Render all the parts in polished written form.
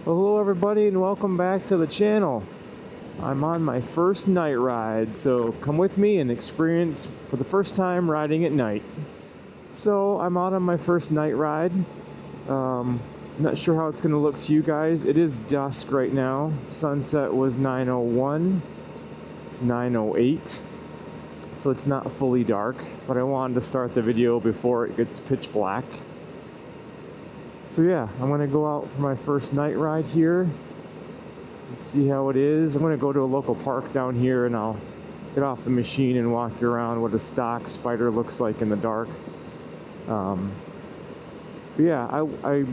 Well, hello everybody and welcome back to the channel. I'm on my first night ride, so come with me and experience for the first time riding at night. So I'm out on my first night ride. Not sure how it's going to look to you guys. It is dusk right now. Sunset was 9:01. It's 9:08. So it's not fully dark, but I wanted to start the video before it gets pitch black. So yeah, I'm gonna go out for my first night ride here. Let's see how it is. I'm gonna go to a local park down here and I'll get off the machine and walk you around what a stock Spyder looks like in the dark. But yeah, I'm a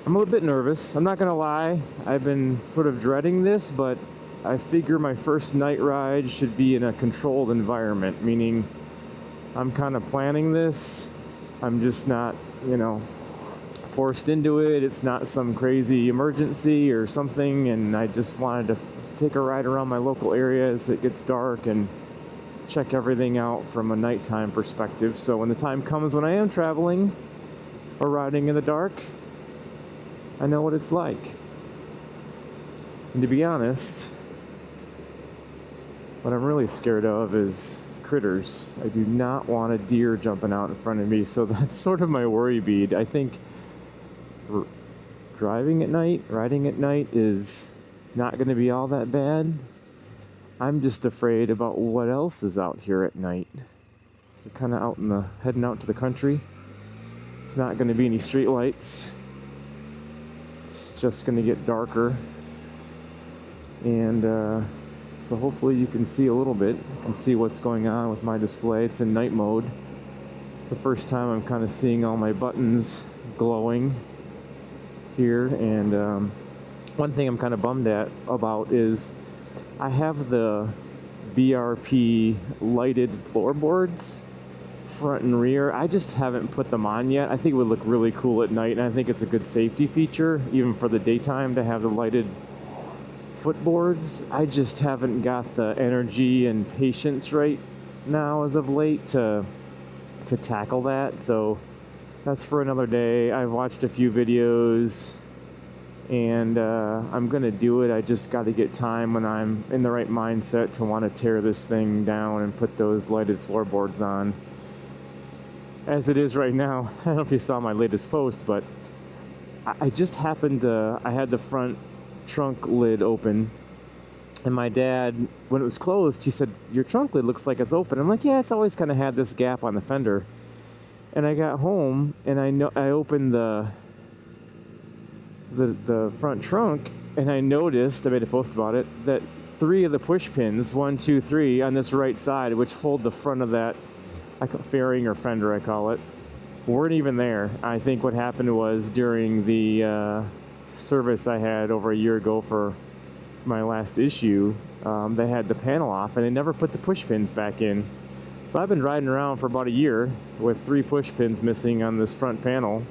little bit nervous. I'm not gonna lie. I've been sort of dreading this, but I figure my first night ride should be in a controlled environment, meaning I'm kind of planning this. I'm just not, forced into it. It's not some crazy emergency or something, and I just wanted to take a ride around my local area as it gets dark and check everything out from a nighttime perspective. So when the time comes when I am traveling or riding in the dark, I know what it's like. And to be honest, what I'm really scared of is critters. I do not want a deer jumping out in front of me, so that's sort of my worry bead. I think driving at night, riding at night is not going to be all that bad. I'm just afraid about what else is out here at night. We're kind of heading out to the country. There's not going to be any street lights. It's just going to get darker. And so hopefully you can see a little bit. You can see what's going on with my display. It's in night mode. The first time I'm kind of seeing all my buttons glowing here. And one thing I'm kind of bummed about is I have the BRP lighted floorboards front and rear. I just haven't put them on yet. I think it would look really cool at night, and I think it's a good safety feature even for the daytime to have the lighted footboards. I just haven't got the energy and patience right now as of late to tackle that. So that's for another day. I've watched a few videos and I'm gonna do it. I just got to get time when I'm in the right mindset to want to tear this thing down and put those lighted floorboards on. As it is right now, I don't know if you saw my latest post, but I just happened to, I had the front trunk lid open, and my dad, when it was closed, he said, "Your trunk lid looks like it's open." I'm like, "Yeah, it's always kind of had this gap on the fender." And I got home and I opened the front trunk, and I noticed, I made a post about it, that 3 of the push pins, 1, 2, 3, on this right side, which hold the front of that fairing or fender, I call it, weren't even there. I think what happened was during the service I had over a year ago for my last issue, they had the panel off and they never put the push pins back in. So I've been riding around for about a year with 3 push pins missing on this front panel.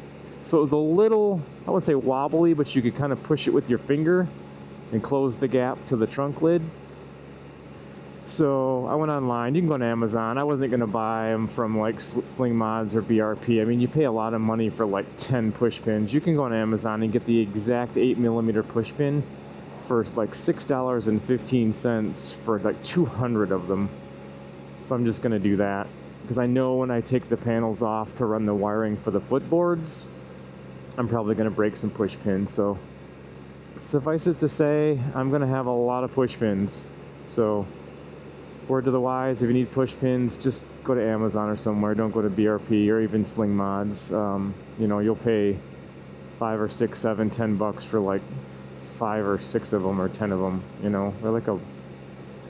So it was a little, I wouldn't say wobbly, but you could kind of push it with your finger and close the gap to the trunk lid. So I went online. You can go on Amazon. I wasn't going to buy them from like Sling Mods or BRP. I mean, you pay a lot of money for like 10 push pins. You can go on Amazon and get the exact 8mm push pin for like $6.15 for like 200 of them. So I'm just going to do that because I know when I take the panels off to run the wiring for the footboards, I'm probably going to break some push pins. So suffice it to say, I'm going to have a lot of push pins. So word to the wise, if you need push pins, just go to Amazon or somewhere. Don't go to BRP or even Sling Mods. You'll pay $5 or $6, $7, $10 for like 5 or 6 of them or 10 of them. They're like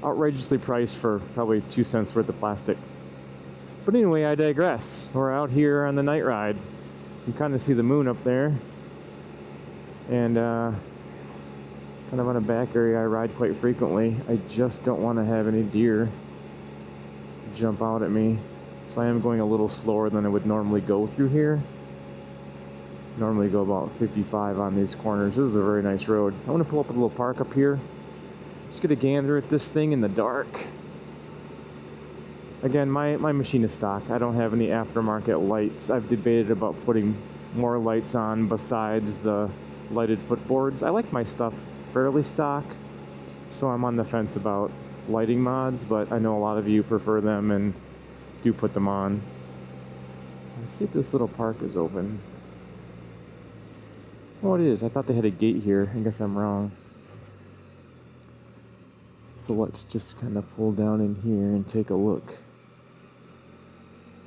outrageously priced for probably 2 cents worth of plastic. But anyway, I digress. We're out here on the night ride. You can kind of see the moon up there. And kind of on a back area I ride quite frequently. I just don't want to have any deer jump out at me. So I am going a little slower than I would normally go through here. Normally go about 55 on these corners. This is a very nice road. I want to pull up a little park up here. Just get a gander at this thing in the dark. Again, my machine is stock. I don't have any aftermarket lights. I've debated about putting more lights on besides the lighted footboards. I like my stuff fairly stock, so I'm on the fence about lighting mods, but I know a lot of you prefer them and do put them on. Let's see if this little park is open. Oh, it is. I thought they had a gate here. I guess I'm wrong. So let's just kind of pull down in here and take a look.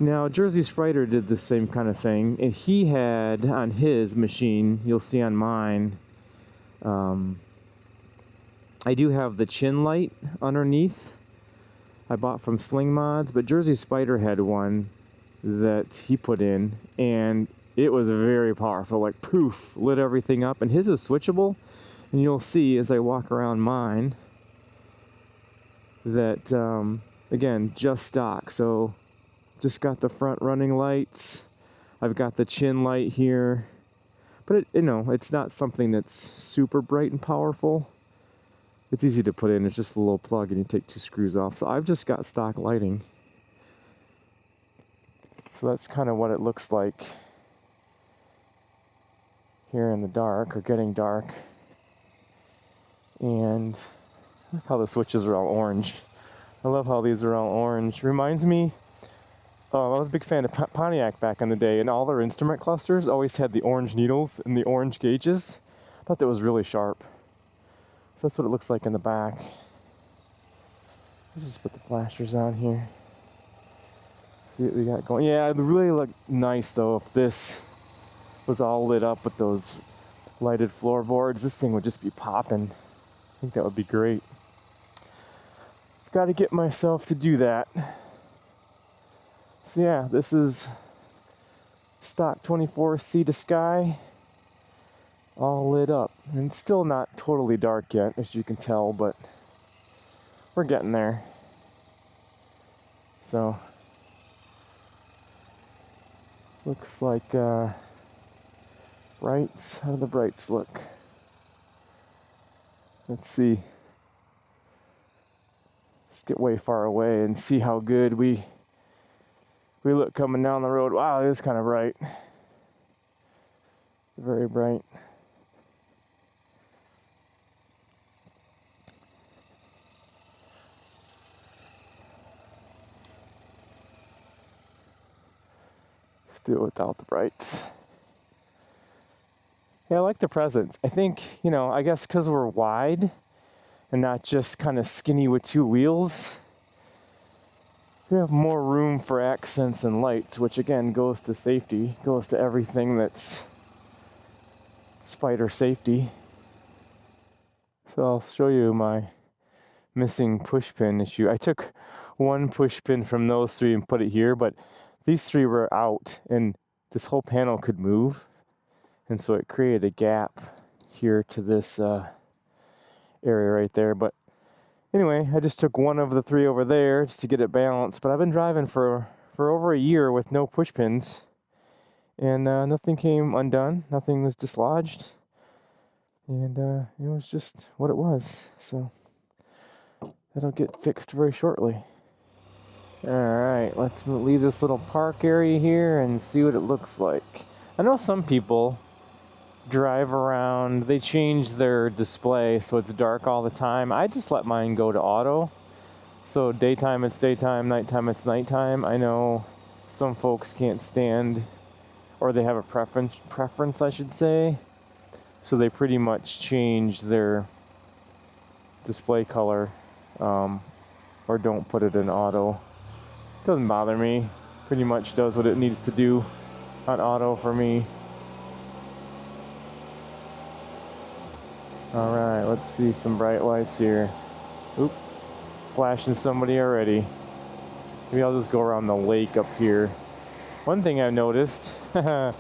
Now, Jersey Spyder did the same kind of thing, and he had on his machine, you'll see on mine, I do have the chin light underneath. I bought from Sling Mods, but Jersey Spyder had one that he put in, and it was very powerful, like poof, lit everything up. And his is switchable, and you'll see as I walk around mine that, again, just stock. So just got the front running lights. I've got the chin light here, but it's not something that's super bright and powerful. It's easy to put in. It's just a little plug and you take 2 screws off. So I've just got stock lighting. So that's kind of what it looks like here in the dark, or getting dark. And I like how the switches are all orange. I love how these are all orange. Reminds me, I was a big fan of Pontiac back in the day, and all their instrument clusters always had the orange needles and the orange gauges. I thought that was really sharp. So that's what it looks like in the back. Let's just put the flashers on here. See what we got going. Yeah, it would really look nice though if this was all lit up with those lighted floorboards. This thing would just be popping. I think that would be great. I've got to get myself to do that. So yeah, this is stock 24 Sea to Sky, all lit up. And it's still not totally dark yet, as you can tell, but we're getting there. So, looks like brights. How do the brights look? Let's see. Let's get way far away and see how good we look coming down the road. Wow, it is kind of bright. Very bright. Let's do it without the brights. Yeah, I like the presence. I think, I guess because we're wide and not just kind of skinny with 2 wheels, we have more room for accents and lights, which again goes to safety, goes to everything that's Spyder safety. So I'll show you my missing push pin issue. I took 1 push pin from those 3 and put it here, but these 3 were out and this whole panel could move. And so it created a gap here to this area right there. But anyway, I just took 1 of the 3 over there just to get it balanced. But I've been driving for over a year with no push pins. And nothing came undone. Nothing was dislodged. And it was just what it was. So that'll get fixed very shortly. Alright, let's leave this little park area here and see what it looks like. I know some people drive around, they change their display so it's dark all the time. I just let mine go to auto. So daytime it's daytime, nighttime it's nighttime. I know some folks can't stand, or they have a preference I should say. So they pretty much change their display color, or don't put it in auto. Doesn't bother me. Pretty much does what it needs to do on auto for me. Alright, let's see some bright lights here. Oop, flashing somebody already. Maybe I'll just go around the lake up here. One thing I've noticed, I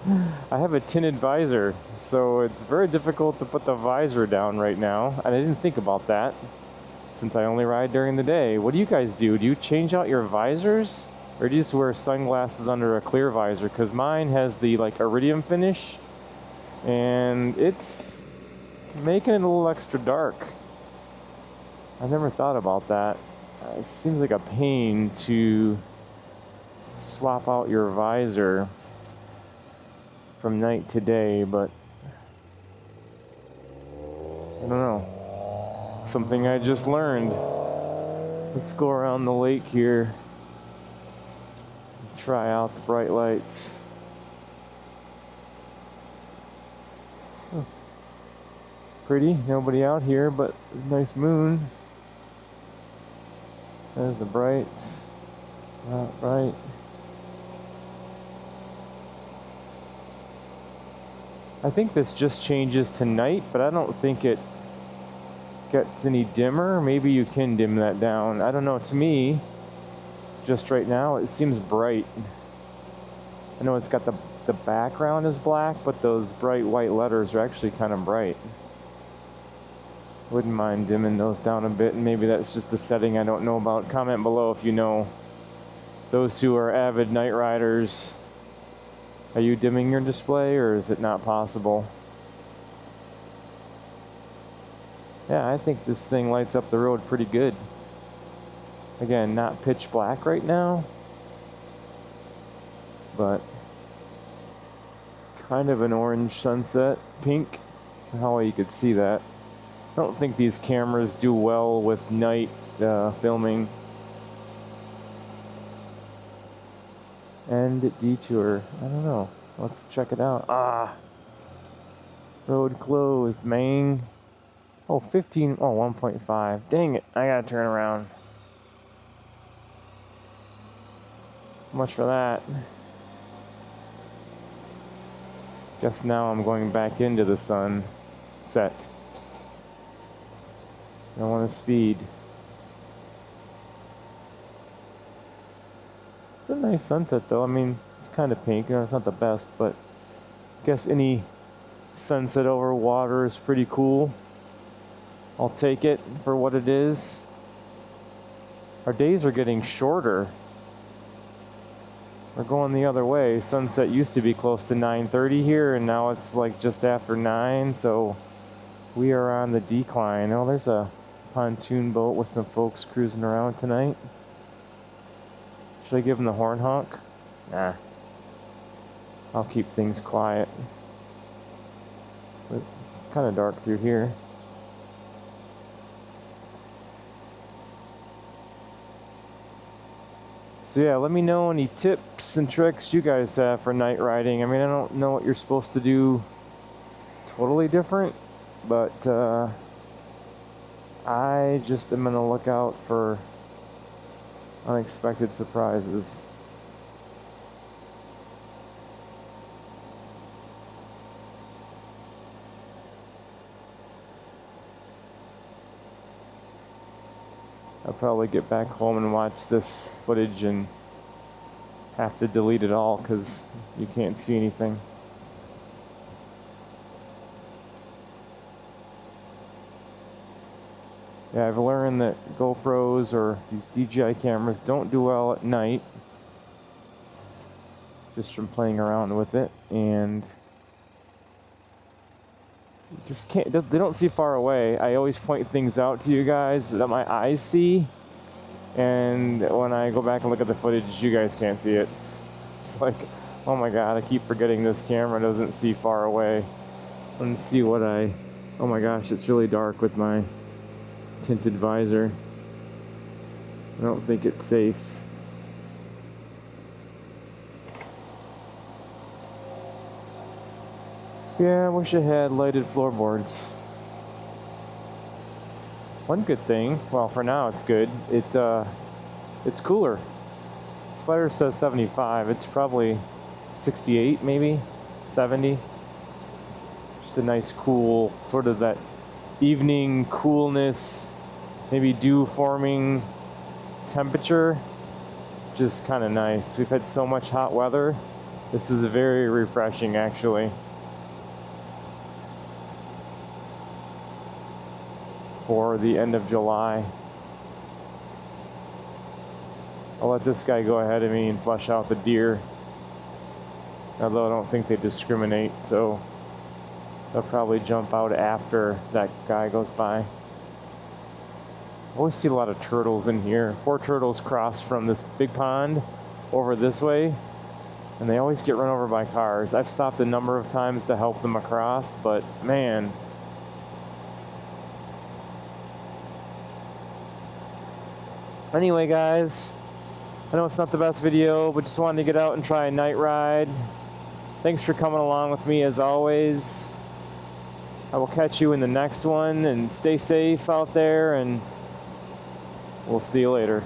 have a tinted visor, so it's very difficult to put the visor down right now. And I didn't think about that, since I only ride during the day. What do you guys do? Do you change out your visors? Or do you just wear sunglasses under a clear visor? Because mine has the iridium finish, and it's making it a little extra dark. I never thought about that. It seems like a pain to swap out your visor from night to day, but I don't know. Something I just learned. Let's go around the lake here. Try out the bright lights. Oh. Pretty, nobody out here, but nice moon. There's the brights. Not bright. I think this just changes to night, but I don't think it gets any dimmer. Maybe you can dim that down. I don't know. To me, just right now, it seems bright. I know it's got the background is black, but those bright white letters are actually kind of bright. Wouldn't mind dimming those down a bit, and maybe that's just a setting I don't know about. Comment below if you know. Those who are avid night riders, are you dimming your display, or is it not possible? Yeah, I think this thing lights up the road pretty good. Again, not pitch black right now, but kind of an orange sunset, pink. How well you could see that. I don't think these cameras do well with night filming. And detour. I don't know. Let's check it out. Ah! Road closed, man. Oh, 15. Oh, 1.5. Dang it. I gotta turn around. So much for that. Guess now I'm going back into the sunset. I want to speed. It's a nice sunset though. I mean, it's kind of pink. You know, it's not the best, but I guess any sunset over water is pretty cool. I'll take it for what it is. Our days are getting shorter. We're going the other way. Sunset used to be close to 9:30 here, and now it's like just after 9, so we are on the decline. Oh, there's a pontoon boat with some folks cruising around tonight. Should I give them the horn honk? Nah. I'll keep things quiet. But it's kind of dark through here. So yeah, let me know any tips and tricks you guys have for night riding. I mean, I don't know what you're supposed to do totally different, but I just am gonna look out for unexpected surprises. I'll probably get back home and watch this footage and have to delete it all because you can't see anything. Yeah, I've learned that GoPros or these DJI cameras don't do well at night, just from playing around with it, and you just can't, they don't see far away. I always point things out to you guys that my eyes see, and when I go back and look at the footage, you guys can't see it. It's like, oh my god, I keep forgetting this camera doesn't see far away. Let's see what oh my gosh, it's really dark with my tinted visor. I don't think it's safe. Yeah, I wish I had lighted floorboards. One good thing, well, for now it's good. It's cooler. Spyder says 75. It's probably 68, maybe 70. Just a nice, cool, sort of that evening coolness, maybe dew forming temperature. Just kind of nice. We've had so much hot weather. This is very refreshing, actually. For the end of July. I'll let this guy go ahead of me and flush out the deer. Although I don't think they discriminate, so they'll probably jump out after that guy goes by. I always see a lot of turtles in here. Poor turtles cross from this big pond over this way, and they always get run over by cars. I've stopped a number of times to help them across, but man, Anyway, guys, I know it's not the best video, but just wanted to get out and try a night ride. Thanks for coming along with me as always. I will catch you in the next one, and stay safe out there, and we'll see you later.